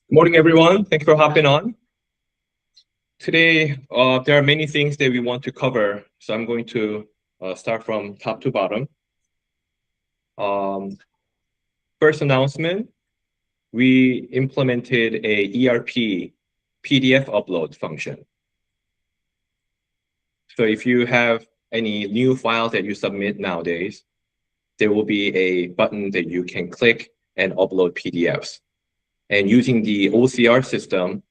Good morning, everyone. Thank you for hopping on. Today, there are many things that we want to cover, so I'm going to start from top to bottom. First announcement, we implemented a ERP PDF upload function. So if you have any new files that you submit nowadays, there will be a button that you can click and upload PDFs. And using the OCR system,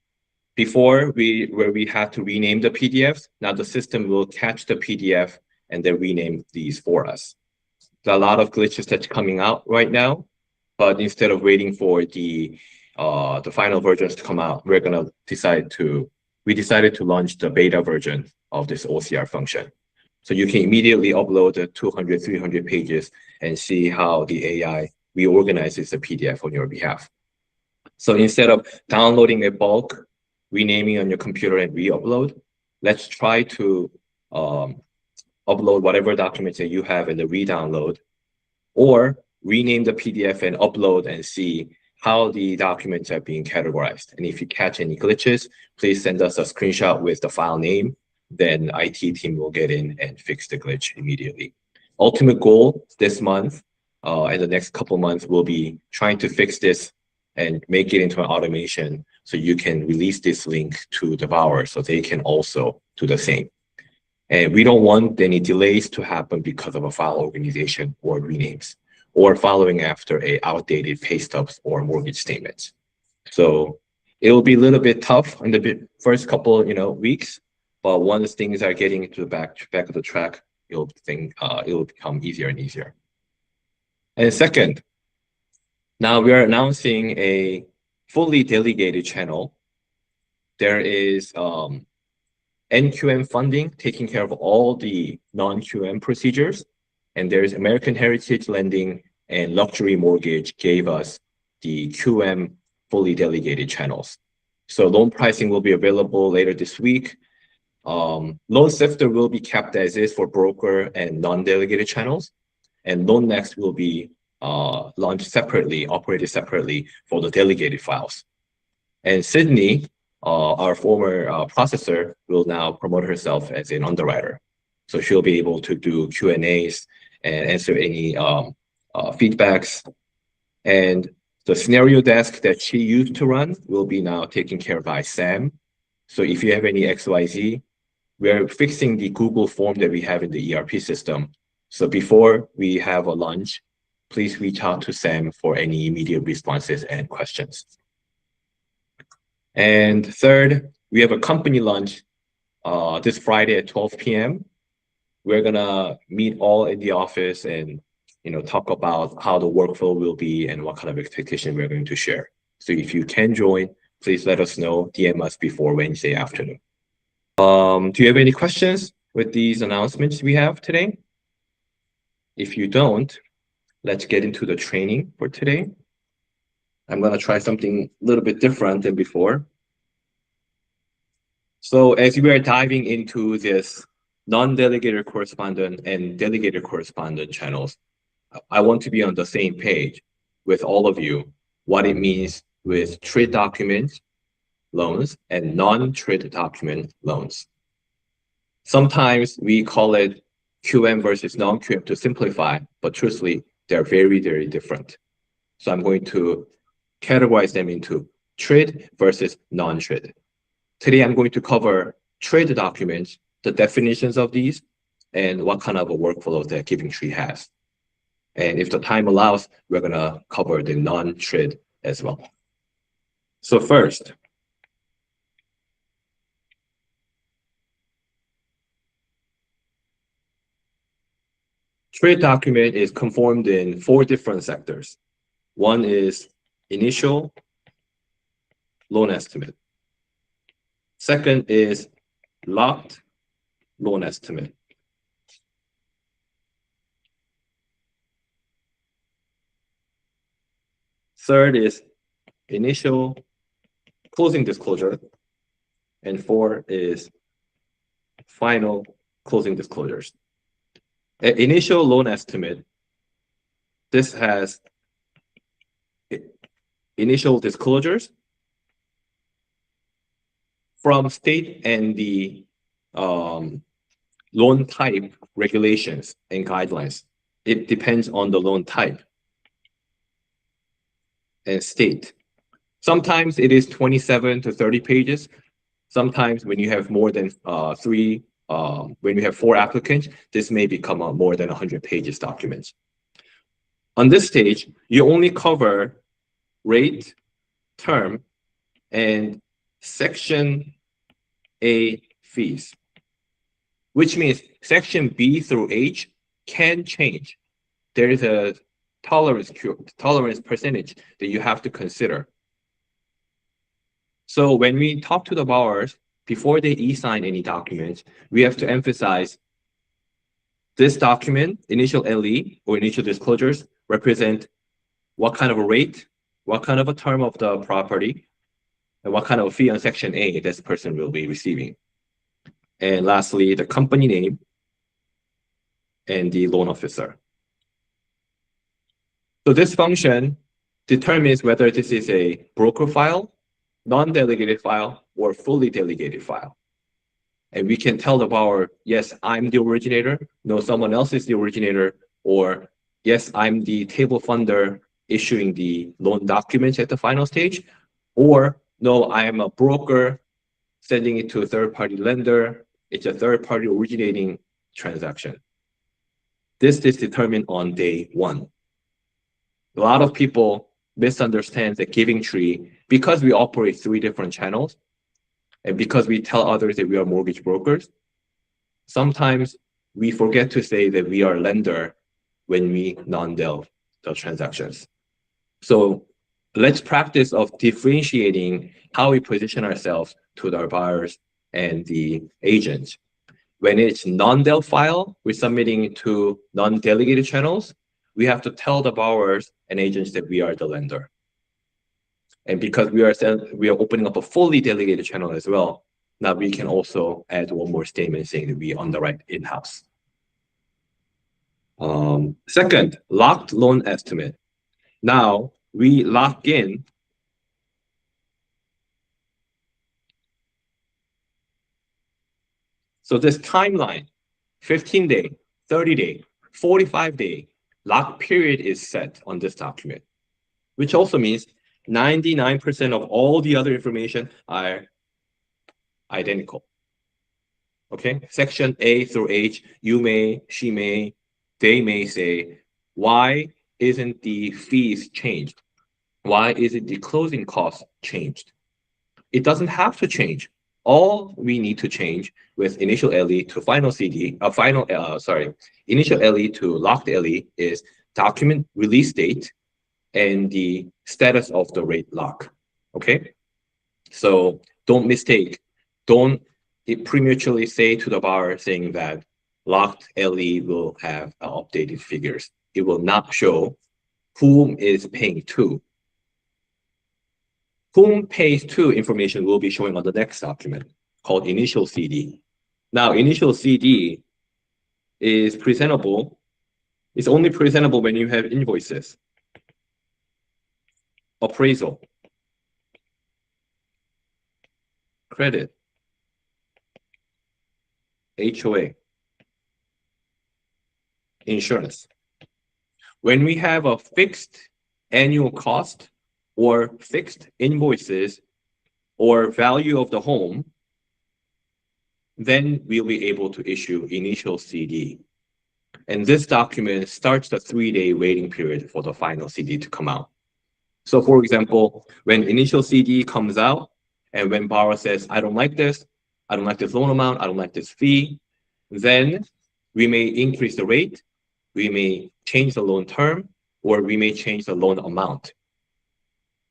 before where we had to rename the PDFs, now the system will catch the PDF and then rename these for us. There are a lot of glitches that's coming out right now, but instead of waiting for the final versions to come out, we decided to launch the beta version of this OCR function. So you can immediately upload the 200, 300 pages and see how the AI reorganizes the PDF on your behalf. So instead of downloading a bulk, renaming on your computer and re-upload, let's try to upload whatever documents that you have in the re-download, or rename the PDF and upload and see how the documents are being categorized. And if you catch any glitches, please send us a screenshot with the file name. Then IT team will get in and fix the glitch immediately. Ultimate goal this month and the next couple months will be trying to fix this and make it into an automation so you can release this link to the borrower so they can also do the same. And we don't want any delays to happen because of a file organization or renames, or following after a outdated pay stubs or mortgage statements. So it will be a little bit tough in the first couple weeks, but once things are getting into the back of the track, it'll become easier and easier. And second, now we are announcing a fully delegated channel. There is NQM funding taking care of all the non-QM procedures, and there's American Heritage Lending and Luxury Mortgage gave us the QM fully delegated channels. So loan pricing will be available later this week. Loan Sifter will be kept as is for broker and non-delegated channels, and Loan Next will be launched separately, operated separately for the delegated files. And Sydney, our former processor, will now promote herself as an underwriter. So she'll be able to do Q&As and answer any feedbacks. And the scenario desk that she used to run will be now taken care of by Sam. So if you have any XYZ, we're fixing the Google form that we have in the ERP system. So before we have a lunch, please reach out to Sam for any immediate responses and questions. And third, we have a company lunch this Friday at 12 p.m. We're gonna meet all in the office and talk about how the workflow will be and what kind of expectation we're going to share. So if you can join, please let us know, DM us before Wednesday afternoon. Do you have any questions with these announcements we have today? If you don't, let's get into the training for today. I'm gonna try something a little bit different than before. So as we are diving into this non-delegated correspondent and delegated correspondent channels, I want to be on the same page with all of you, what it means with trade document loans and non-trade document loans. Sometimes we call it QM versus non-QM to simplify, but truthfully, they're very, very different. So I'm going to categorize them into trade versus non-trade. Today, I'm going to cover trade documents, the definitions of these, and what kind of a workflow that Giving Tree has. And if the time allows, we're gonna cover the non-trade as well. So first, trade document is conformed in 4 different sectors. One is initial loan estimate. Second is locked loan estimate. Third is initial closing disclosure. And 4 is final closing disclosures. Initial loan estimate, this has initial disclosures from state and the loan type regulations and guidelines. It depends on the loan type and state. Sometimes it is 27 to 30 pages. Sometimes when you have more than when you have 4 applicants, this may become a more than 100 pages document. On this stage, you only cover rate, term, and section A fees, which means section B through H can change. There is a tolerance percentage that you have to consider. So when we talk to the borrowers before they e-sign any documents, we have to emphasize this document, initial LE or initial disclosures, represent what kind of a rate, what kind of a term of the property, and what kind of a fee on section A this person will be receiving. And lastly, the company name and the loan officer. So this function determines whether this is a broker file, non-delegated file, or fully delegated file. And we can tell the borrower, yes, I'm the originator, no, someone else is the originator, or yes, I'm the table funder issuing the loan documents at the final stage, or no, I am a broker sending it to a third-party lender. It's a third-party originating transaction. This is determined on day 1. A lot of people misunderstand the giving tree because we operate 3 different channels and because we tell others that we are mortgage brokers. Sometimes we forget to say that we are lender when we non-del the transactions. So let's practice of differentiating how we position ourselves to our buyers and the agents. When it's non-del file, we're submitting it to non-delegated channels. We have to tell the borrowers and agents that we are the lender. And because we are opening up a fully delegated channel as well, now we can also add one more statement saying that we underwrite in-house. Second, locked loan estimate. Now we lock in so this timeline, 15-day, 30-day, 45-day lock period is set on this document, which also means 99% of all the other information are identical. Okay, section A through H, you may, she may, they may say, why isn't the fees changed? Why isn't the closing cost changed? It doesn't have to change. All we need to change with initial LE to final CD, initial LE to locked LE is document release date and the status of the rate lock. Okay, so don't mistake. Don't prematurely say to the borrower saying that locked LE will have updated figures. It will not show whom is paying to. Whom pays to information will be showing on the next document called initial CD. Now, initial CD is presentable. It's only presentable when you have invoices, appraisal, credit, HOA, insurance. When we have a fixed annual cost or fixed invoices or value of the home, then we'll be able to issue initial CD. And this document starts the 3-day waiting period for the final CD to come out. So for example, when initial CD comes out and when borrower says, I don't like this loan amount, I don't like this fee, then we may increase the rate, we may change the loan term, or we may change the loan amount.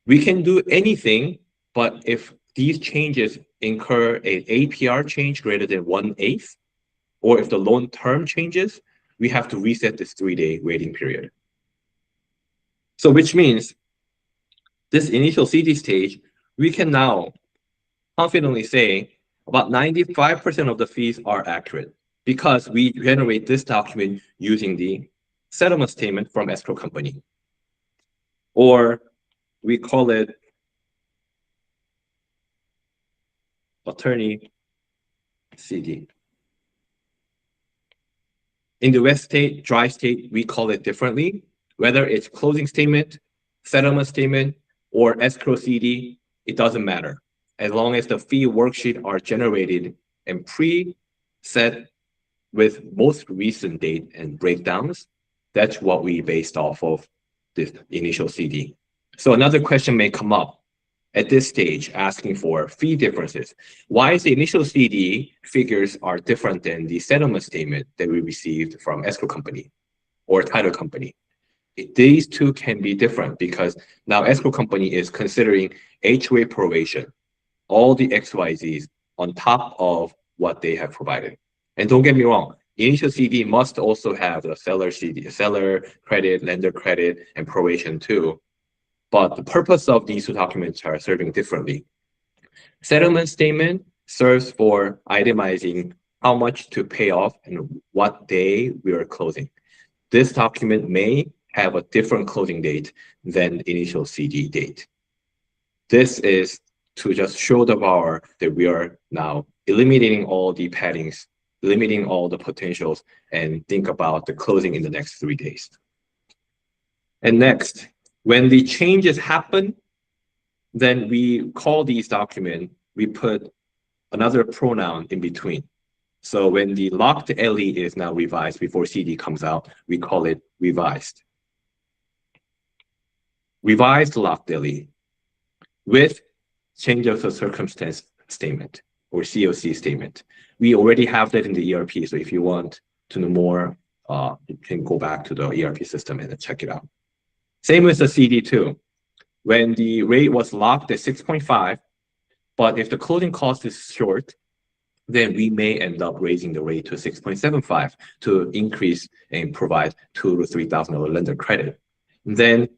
We can do anything, but if these changes incur an APR change greater than 1/8, or if the loan term changes, we have to reset this 3-day waiting period. So which means this initial CD stage, we can now confidently say about 95% of the fees are accurate because we generate this document using the settlement statement from escrow company. Or we call it attorney CD. In the wet state, dry state, we call it differently. Whether it's closing statement, settlement statement, or escrow CD, it doesn't matter. As long as the fee worksheet are generated and pre-set with most recent date and breakdowns, that's what we based off of this initial CD. So another question may come up at this stage asking for fee differences. Why is the initial CD figures are different than the settlement statement that we received from escrow company or title company? These two can be different because now escrow company is considering HOA proration, all the XYZs on top of what they have provided. And don't get me wrong, initial CD must also have the seller CD, seller credit, lender credit, and proration too. But the purpose of these two documents are serving differently. Settlement statement serves for itemizing how much to pay off and what day we are closing. This document may have a different closing date than the initial CD date. This is to just show the bar that we are now eliminating all the paddings, limiting all the potentials, and think about the closing in the next 3 days. And next, when the changes happen, then we call these documents, we put another pronoun in between. So when the locked LE is now revised before CD comes out, we call it revised. Revised locked LE with change of the circumstance statement or COC statement. We already have that in the ERP. So if you want to know more, you can go back to the ERP system and check it out. Same with the CD2. When the rate was locked at 6.5, but if the closing cost is short, then we may end up raising the rate to 6.75 to increase and provide $2,000 to $3,000 lender credit. Then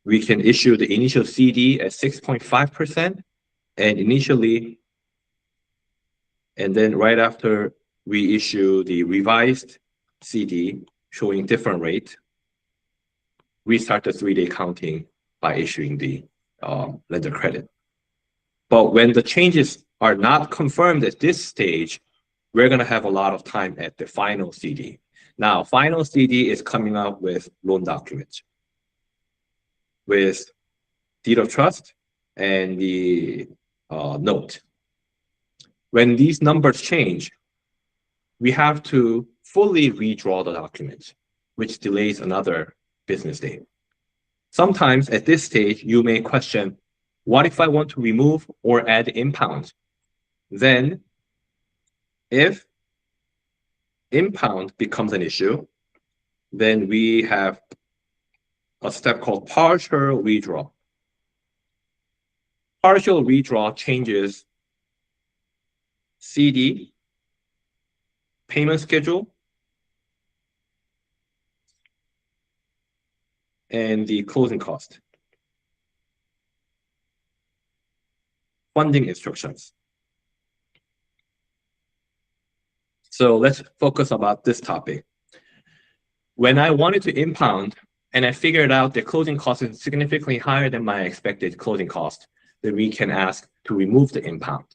we can issue the initial CD at 6.5% and initially, and then right after we issue the revised CD showing different rate, we start the 3-day counting by issuing the lender credit. But when the changes are not confirmed at this stage, we're going to have a lot of time at the final CD. Now, final CD is coming up with loan documents, with deed of trust and the note. When these numbers change, we have to fully redraw the documents, which delays another business day. Sometimes at this stage, you may question, what if I want to remove or add impound? Then if impound becomes an issue, then we have a step called partial redraw. Partial redraw changes CD, payment schedule, and the closing cost. Funding instructions. So let's focus about this topic. When I wanted to impound and I figured out the closing cost is significantly higher than my expected closing cost, then we can ask to remove the impound.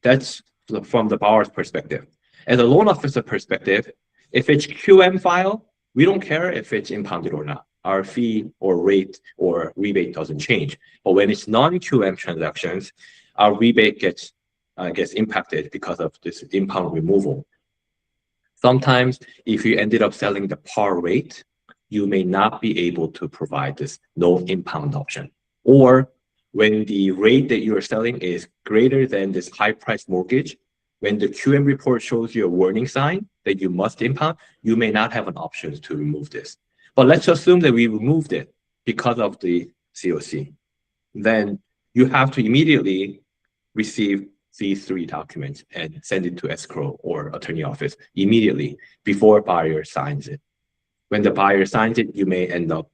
That's from the borrower's perspective. As a loan officer perspective, if it's QM file, we don't care if it's impounded or not. Our fee or rate or rebate doesn't change. But when it's non-QM transactions, our rebate gets impacted because of this impound removal. Sometimes, if you ended up selling the par rate, you may not be able to provide this no impound option. Or when the rate that you are selling is greater than this high price mortgage, when the QM report shows you a warning sign that you must impound, you may not have an option to remove this. But let's assume that we removed it because of the COC. Then you have to immediately receive these 3 documents and send it to escrow or attorney office immediately before buyer signs it. When the buyer signs it, you may end up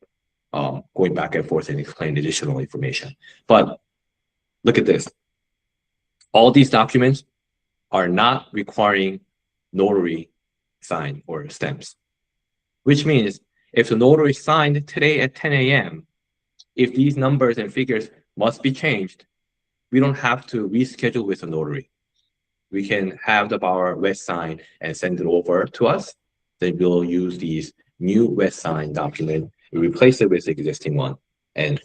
going back and forth and explain additional information. But look at this. All these documents are not requiring notary sign or stamps, which means if the notary signed today at 10 a.m., if these numbers and figures must be changed, we don't have to reschedule with a notary. We can have the buyer wet sign and send it over to us. Then we'll use these new wet sign document, replace it with the existing one, and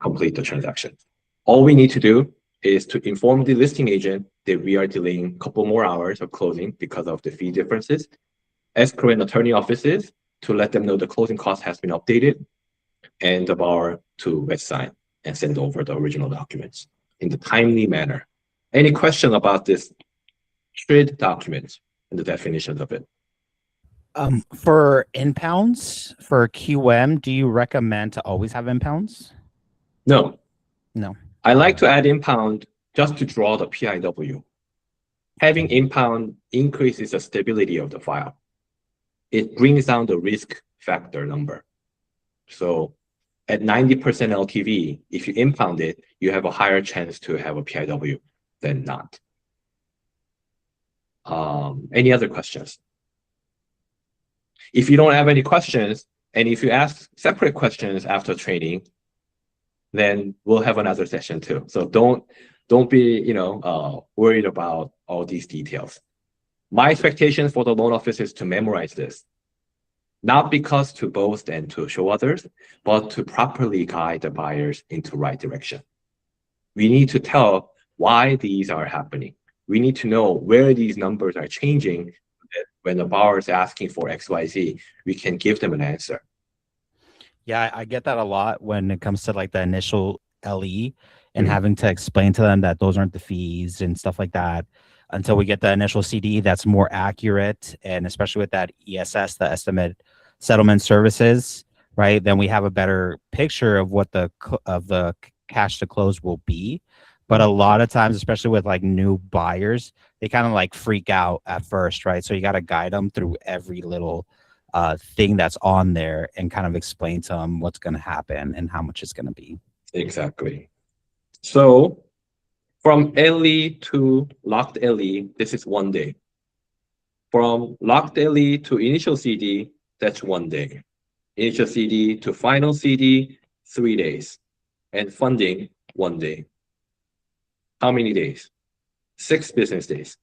complete the transaction. All we need to do is to inform the listing agent that we are delaying a couple more hours of closing because of the fee differences. Escrow and attorney offices to let them know the closing cost has been updated, and the buyer to wet sign and send over the original documents in the timely manner. Any question about this TRID document and the definitions of it? For impounds, for QM, do you recommend to always have impounds? No. No. I like to add impound just to draw the PIW. Having impound increases the stability of the file. It brings down the risk factor number. So at 90% LTV, if you impound it, you have a higher chance to have a PIW than not. Any other questions? If you don't have any questions, and if you ask separate questions after training, then we'll have another session too. So don't be worried about all these details. My expectation for the loan office is to memorize this, not because to boast and to show others, but to properly guide the buyers into right direction. We need to tell why these are happening. We need to know where these numbers are changing. When the buyer is asking for XYZ, we can give them an answer. Yeah, I get that a lot when it comes to like the initial LE and having to explain to them that those aren't the fees and stuff like that until we get the initial CD that's more accurate. And especially with that ESS, the estimate settlement services, right? Then we have a better picture of what the cash to close will be. But a lot of times, especially with like new buyers, they kind of like freak out at first, right? So you got to guide them through every little thing that's on there and kind of explain to them what's going to happen and how much it's going to be. Exactly. So from LE to locked LE, this is 1 day. From locked LE to initial CD, that's 1 day. Initial CD to final CD, 3 days. And funding, 1 day. How many days? 6 business days.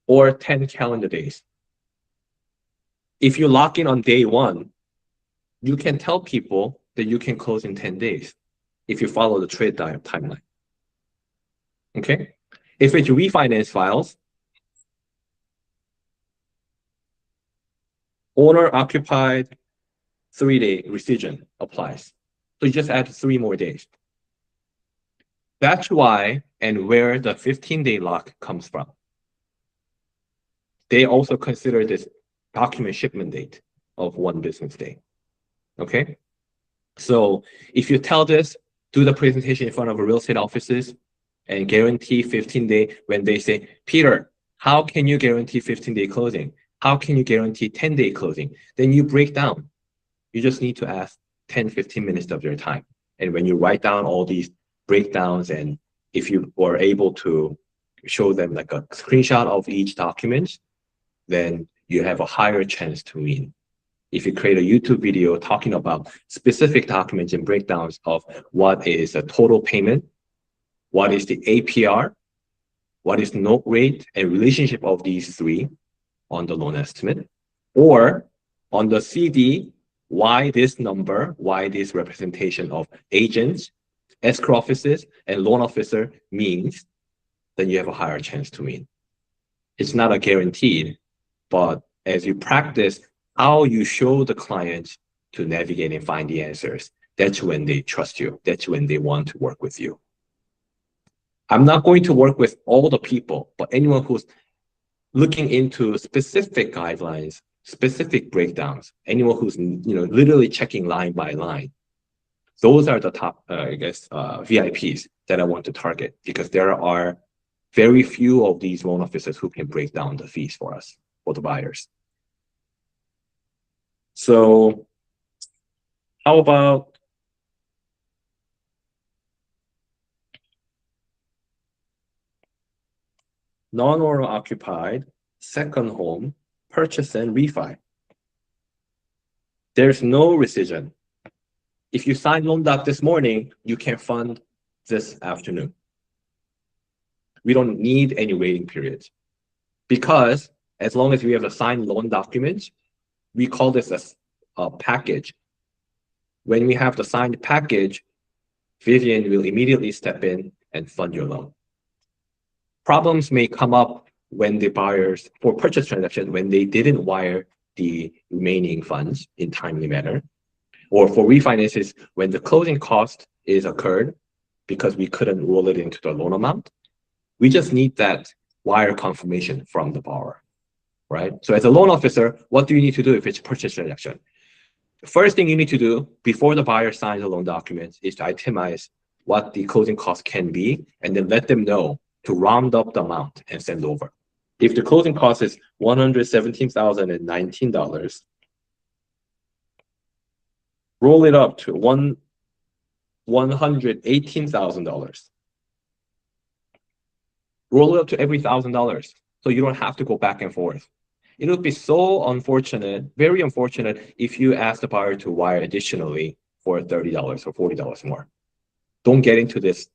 Or 10 calendar days. If you lock in on day 1, you can tell people that you can close in 10 days if you follow the trade timeline. Okay? If it's refinance files, owner occupied 3-day rescission applies. So you just add 3 more days. That's why and where the 15-day lock comes from. They also consider this document shipment date of 1 business day. Okay? So if you tell this, do the presentation in front of real estate offices and guarantee 15-day, when they say, Peter, how can you guarantee 15-day closing? How can you guarantee 10-day closing? Then you break down. You just need to ask 10, 15 minutes of your time. And when you write down all these breakdowns, and if you were able to show them like a screenshot of each document, then you have a higher chance to win. If you create a YouTube video talking about specific documents and breakdowns of what is a total payment, what is the APR, what is note rate and relationship of these 3 on the loan estimate, or on the CD, why this number, why this representation of agents, escrow offices, and loan officer means, then you have a higher chance to win. It's not a guaranteed, but as you practice how you show the client to navigate and find the answers, that's when they trust you. That's when they want to work with you. I'm not going to work with all the people, but anyone who's looking into specific guidelines, specific breakdowns, anyone who's literally checking line by line, those are the top, VIPs that I want to target, because there are very few of these loan officers who can break down the fees for us, for the buyers. So how about non-owner occupied, second home, purchase and refi? There's no rescission. if you sign loan doc this morning, you can fund this afternoon. We don't need any waiting periods because as long as we have a signed loan document, we call this a package. When we have the signed package, Vivian will immediately step in and fund your loan. Problems may come up when the buyers, for purchase transaction, when they didn't wire the remaining funds in timely manner, or for refinances when the closing cost is occurred because we couldn't roll it into the loan amount. We just need that wire confirmation from the borrower, right? So as a loan officer, what do you need to do if it's a purchase transaction? The first thing you need to do before the buyer signs the loan documents is to itemize what the closing cost can be, and then let them know to round up the amount and send over. If the closing cost is $117,019, roll it up to $118,000. Roll it up to every $1,000 so you don't have to go back and forth. It would be so unfortunate, very unfortunate, if you ask the buyer to wire additionally for $30 or $40 more. Don't get into this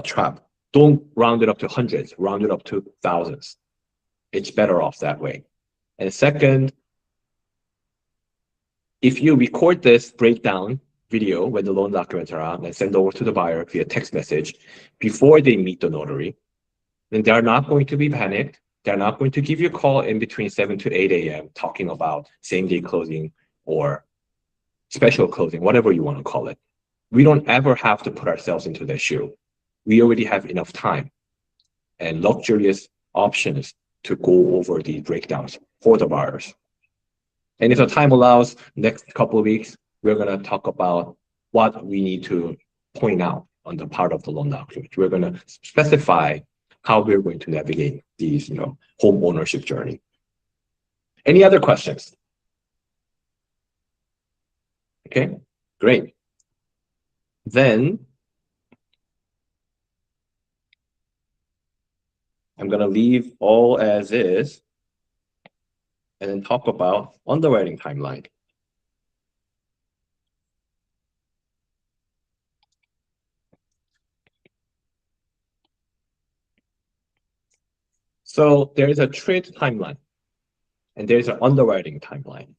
trap. Don't round it up to hundreds, round it up to thousands. It's better off that way. And second, if you record this breakdown video when the loan documents are out and send over to the buyer via text message before they meet the notary, then they're not going to be panicked. They're not going to give you a call in between 7 to 8 a.m. talking about same-day closing or special closing, whatever you want to call it. We don't ever have to put ourselves into their shoe. We already have enough time and luxurious options to go over the breakdowns for the buyers. And if the time allows, next couple of weeks, we're going to talk about what we need to point out on the part of the loan document. We're going to specify how we're going to navigate these, home ownership journey. Any other questions? Okay, great. Then I'm going to leave all as is and then talk about underwriting timeline. So there is a trade timeline and there's an underwriting timeline.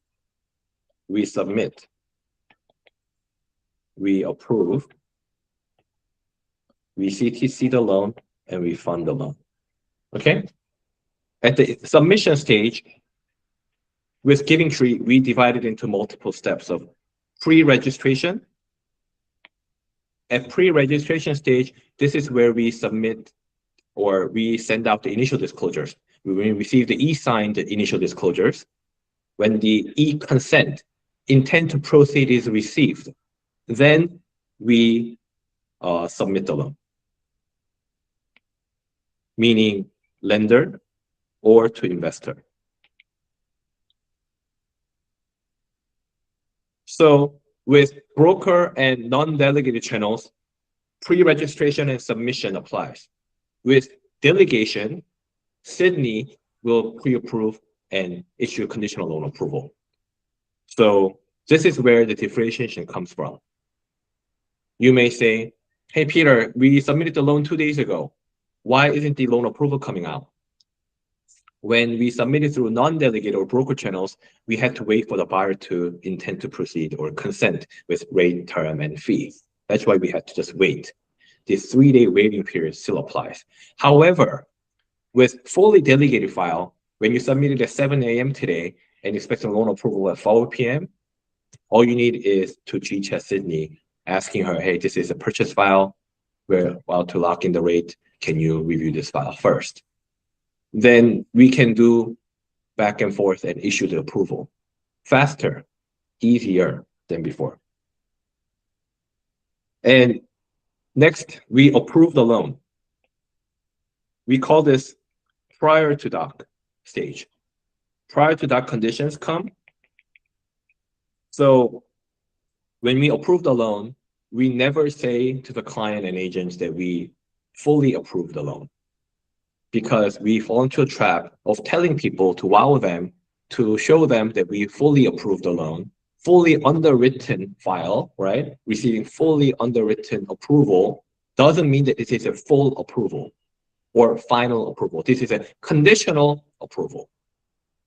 We submit, we approve, we CTC the loan, and we fund the loan. Okay? At the submission stage, with Giving Tree, we divide it into multiple steps of pre-registration. At pre-registration stage, this is where we submit or we send out the initial disclosures. We receive the e-signed initial disclosures. When the e-consent, intent to proceed, is received, then we submit the loan, meaning lender or to investor. So with broker and non-delegated channels, pre-registration and submission applies. With delegation, Sydney will pre-approve and issue conditional loan approval. So this is where the differentiation comes from. You may say, hey, Peter, we submitted the loan 2 days ago. Why isn't the loan approval coming out? When we submitted through non-delegated or broker channels, we had to wait for the buyer to intend to proceed or consent with rate, term, and fee. That's why we had to just wait. The 3-day waiting period still applies. However, with fully delegated file, when you submit it at 7 a.m. today and expect a loan approval at 4 p.m., all you need is to G-chat Sydney, asking her, hey, this is a purchase file. We're about to lock in the rate. Can you review this file first? Then we can do back and forth and issue the approval faster, easier than before. And next, we approve the loan. We call this prior to doc stage. Prior to doc conditions come. So when we approve the loan, we never say to the client and agents that we fully approve the loan, because we fall into a trap of telling people to wow them, to show them that we fully approve the loan, fully underwritten file, right? Receiving fully underwritten approval doesn't mean that it is a full approval or final approval. This is a conditional approval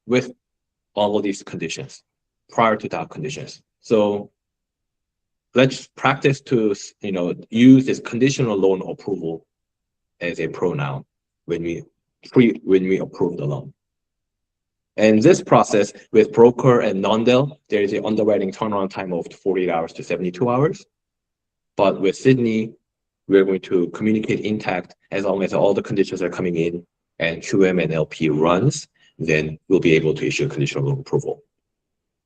with all of these conditions prior to that conditions. So let's practice to use this conditional loan approval as a pronoun when we approve the loan. And this process with broker and non-del, there is an underwriting turnaround time of 48 hours to 72 hours. But with Sydney, we're going to communicate intact as long as all the conditions are coming in and QM and LP runs, then we'll be able to issue a conditional loan approval.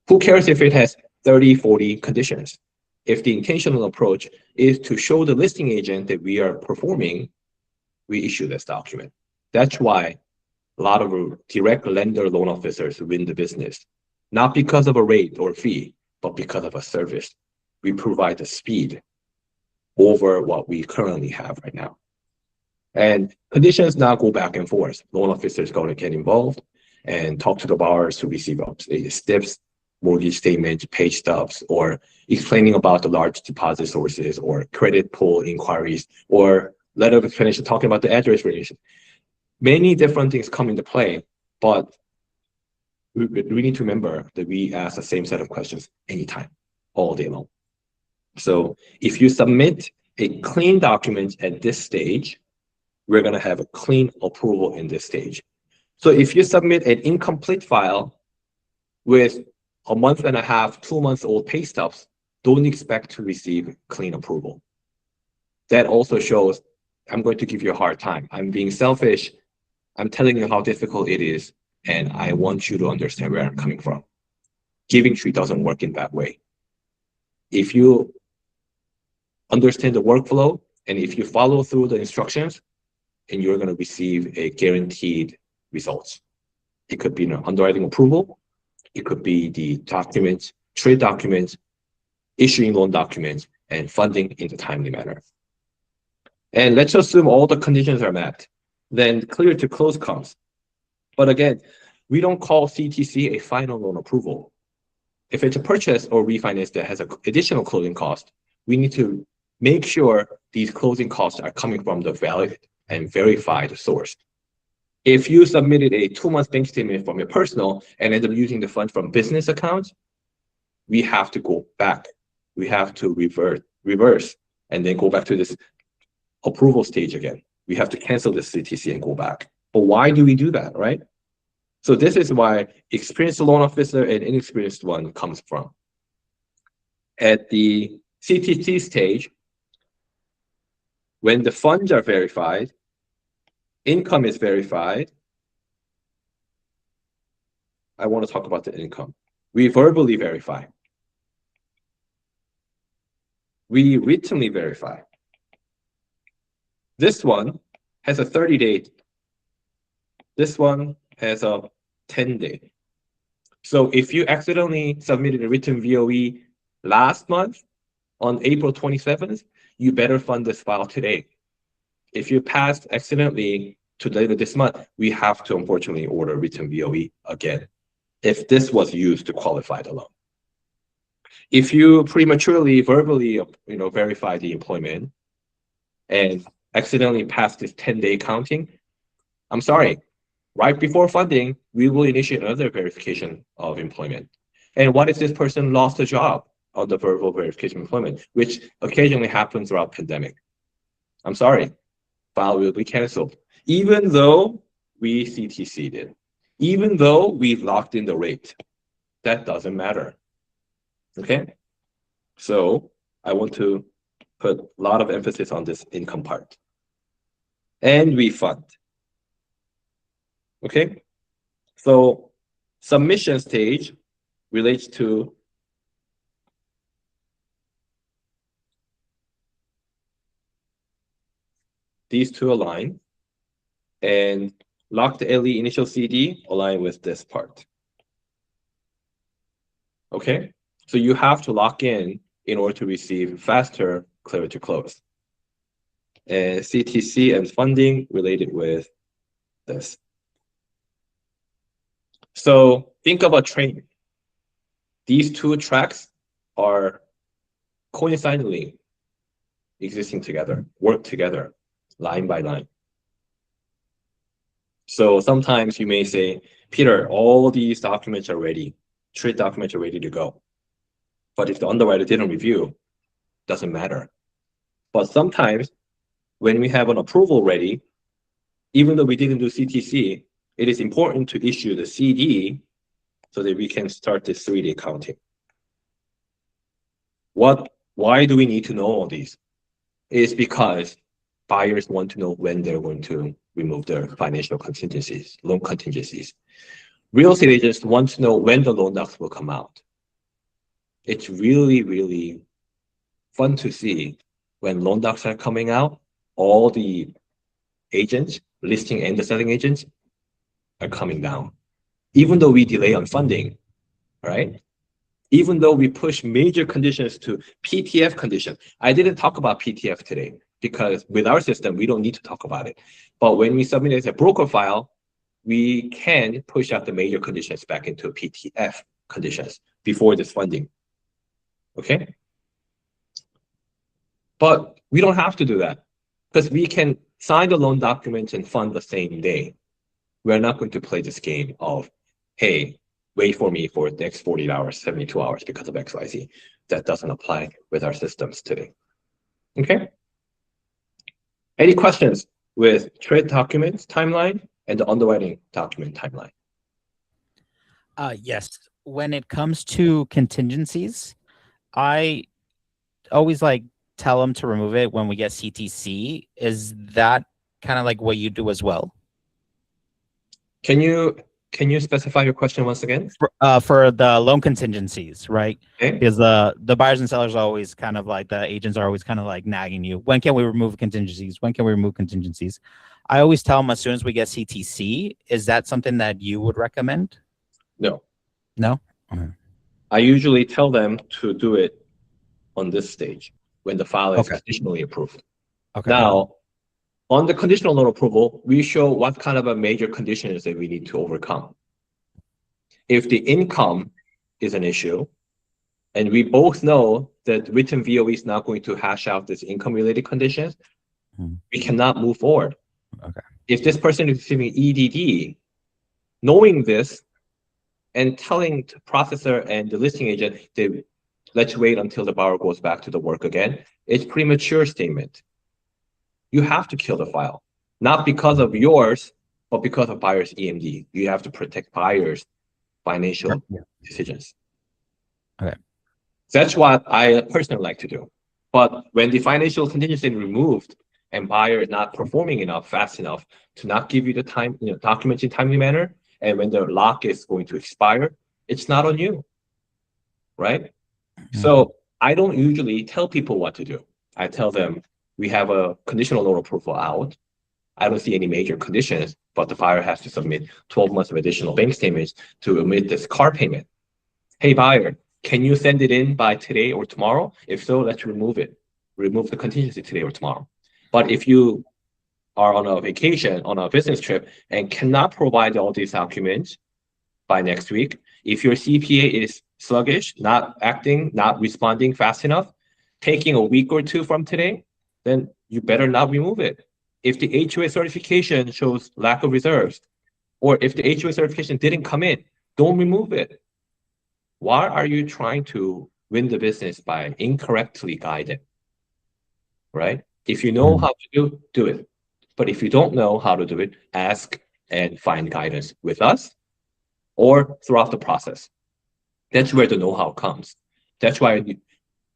Who cares if it has 30, 40 conditions? If the intentional approach is to show the listing agent that we are performing, we issue this document. That's why a lot of direct lender loan officers win the business, not because of a rate or fee, but because of a service. We provide the speed over what we currently have right now. And conditions now go back and forth. Loan officers going to get involved and talk to the borrowers to receive STIPs, mortgage statements, page stubs, or explaining about the large deposit sources or credit pull inquiries, or letter of explanation talking about the address variation. Many different things come into play, but we need to remember that we ask the same set of questions anytime, all day long. So if you submit a clean document at this stage, we're going to have a clean approval in this stage. So if you submit an incomplete file with a month and a half, 2 months old pay stubs, don't expect to receive clean approval. That also shows I'm going to give you a hard time. I'm being selfish. I'm telling you how difficult it is, and I want you to understand where I'm coming from. Giving tree doesn't work in that way. If you understand the workflow, and if you follow through the instructions, and you're going to receive a guaranteed results. It could be an underwriting approval. It could be the documents, trade documents, issuing loan documents, and funding in a timely manner. And let's assume all the conditions are met. Then clear to close comes. But again, we don't call CTC a final loan approval. If it's a purchase or refinance that has an additional closing cost, we need to make sure these closing costs are coming from the valid and verified source. If you submitted a 2-month bank statement from your personal and end up using the funds from business accounts, we have to go back. We have to reverse, and then go back to this approval stage again. We have to cancel the CTC and go back. But why do we do that, right? So this is why experienced loan officer and inexperienced one comes from. At the CTC stage, when the funds are verified, income is verified. I want to talk about the income. We verbally verify. We writtenly verify. This one has a 30-day. This one has a 10-day. So if you accidentally submitted a written VOE last month on April 27th, you better fund this file today. If you passed accidentally to later this month, we have to unfortunately order written VOE again, if this was used to qualify the loan. If you prematurely verbally verify the employment and accidentally pass this 10-day counting, I'm sorry, right before funding, we will initiate another verification of employment. And what if this person lost a job on the verbal verification of employment, which occasionally happens throughout pandemic? I'm sorry, file will be canceled. Even though we CTC'd it, even though we've locked in the rate, that doesn't matter. Okay? So I want to put a lot of emphasis on this income part. And we fund. Okay? So submission stage relates to these two align, and locked LE initial CD align with this part. Okay? So you have to lock in order to receive faster clear to close. And CTC and funding related with this. So think of a train. these two tracks are coincidentally existing together, work together, line by line. So sometimes you may say, Peter, all these documents are ready, trade documents are ready to go. But if the underwriter didn't review, doesn't matter. But sometimes when we have an approval ready, even though we didn't do CTC, it is important to issue the CD so that we can start this 3D accounting. Why do we need to know all these? It's because buyers want to know when they're going to remove their financial contingencies, loan contingencies. Real estate agents want to know when the loan docs will come out. It's really, really fun to see when loan docs are coming out, all the agents, listing and the selling agents, are coming down. Even though we delay on funding, right? Even though we push major conditions to PTF condition. I didn't talk about PTF today because with our system, we don't need to talk about it. But when we submit it as a broker file, we can push out the major conditions back into PTF conditions before this funding. Okay? But we don't have to do that because we can sign the loan documents and fund the same day. We're not going to play this game of, hey, wait for me for the next 48 hours, 72 hours because of XYZ. That doesn't apply with our systems today. Okay? Any questions with trade documents timeline and the underwriting document timeline? Yes. When it comes to contingencies, I always tell them to remove it when we get CTC. Is that kind of like what you do as well? Can you specify your question once again? For the loan contingencies, right? Okay. Because the buyers and sellers are always kind of the agents are always kind of nagging you. When can we remove contingencies? When can we remove contingencies? I always tell them as soon as we get CTC. Is that something that you would recommend? No. No? Okay. I usually tell them to do it on this stage when the file is conditionally approved. Okay. Now, on the conditional loan approval, we show what kind of a major conditions that we need to overcome. If the income is an issue, and we both know that written VOE is not going to hash out this income-related conditions, we cannot move forward. Okay. If this person is receiving EDD, knowing this and telling the processor and the listing agent that let's wait until the borrower goes back to the work again, it's premature statement. You have to kill the file, not because of yours, but because of buyer's EMD. You have to protect buyer's financial decisions. Okay. That's what I personally like to do. But when the financial contingency is removed and buyer is not performing enough, fast enough to not give you the time, documents in timely manner, and when the lock is going to expire, it's not on you, right? So I don't usually tell people what to do. I tell them, we have a conditional loan approval out. I don't see any major conditions, but the buyer has to submit 12 months of additional bank statements to omit this car payment. Hey, buyer, can you send it in by today or tomorrow? If so, let's remove it. Remove the contingency today or tomorrow. But if you are on a vacation, on a business trip, and cannot provide all these documents by next week, if your CPA is sluggish, not acting, not responding fast enough, taking a week or two from today, then you better not remove it. If the HOA certification shows lack of reserves, or if the HOA certification didn't come in, don't remove it. Why are you trying to win the business by incorrectly guiding, right? If you know how to do it. But if you don't know how to do it, ask and find guidance with us or throughout the process. That's where the know-how comes. That's why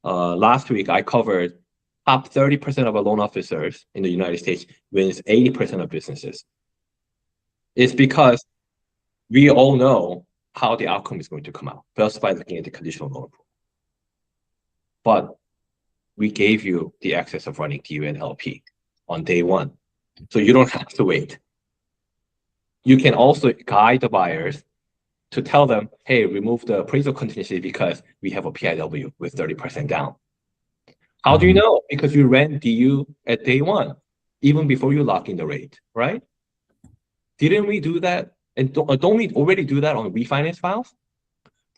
last week I covered top 30% of our loan officers in the United States wins 80% of businesses. It's because we all know how the outcome is going to come out, just by looking at the conditional loan approval. But we gave you the access of running DU and LP on day one, so you don't have to wait. You can also guide the buyers to tell them, hey, remove the appraisal contingency because we have a PIW with 30% down. How do you know? Because you ran DU at day one, even before you lock in the rate, right? Didn't we do that? And don't we already do that on refinance files?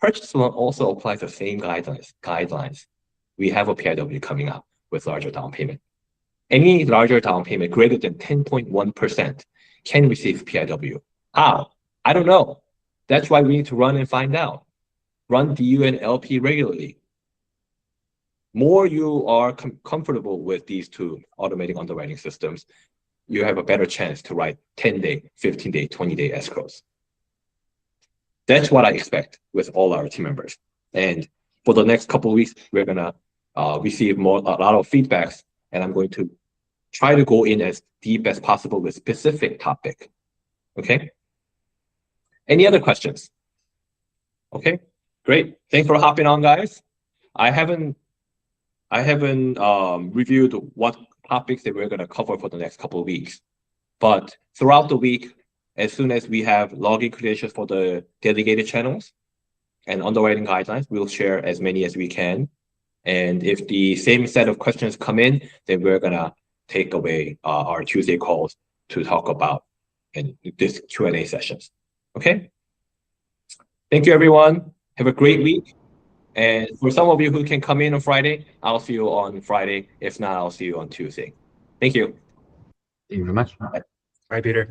Purchase loan also applies the same guidelines. We have a PIW coming up with larger down payment. Any larger down payment greater than 10.1% can receive PIW. How? I don't know. That's why we need to run and find out. Run DU and LP regularly. More you are comfortable with these two automatic underwriting systems, you have a better chance to write 10-day, 15-day, 20-day escrows. That's what I expect with all our team members. And for the next couple of weeks, we're gonna receive a lot of feedbacks, and I'm going to try to go in as deep as possible with specific topic. Okay. Any other questions? Okay, great. Thanks for hopping on, guys. I haven't reviewed what topics that we're going to cover for the next couple of weeks, but throughout the week, as soon as we have login credentials for the delegated channels and underwriting guidelines, we'll share as many as we can. And if the same set of questions come in, then we're going to take away our Tuesday calls to talk about in this Q&A sessions. Okay. Thank you, everyone. Have a great week. And for some of you who can come in on Friday, I'll see you on Friday. If not, I'll see you on Tuesday. Thank you. Thank you very much. Bye, Peter.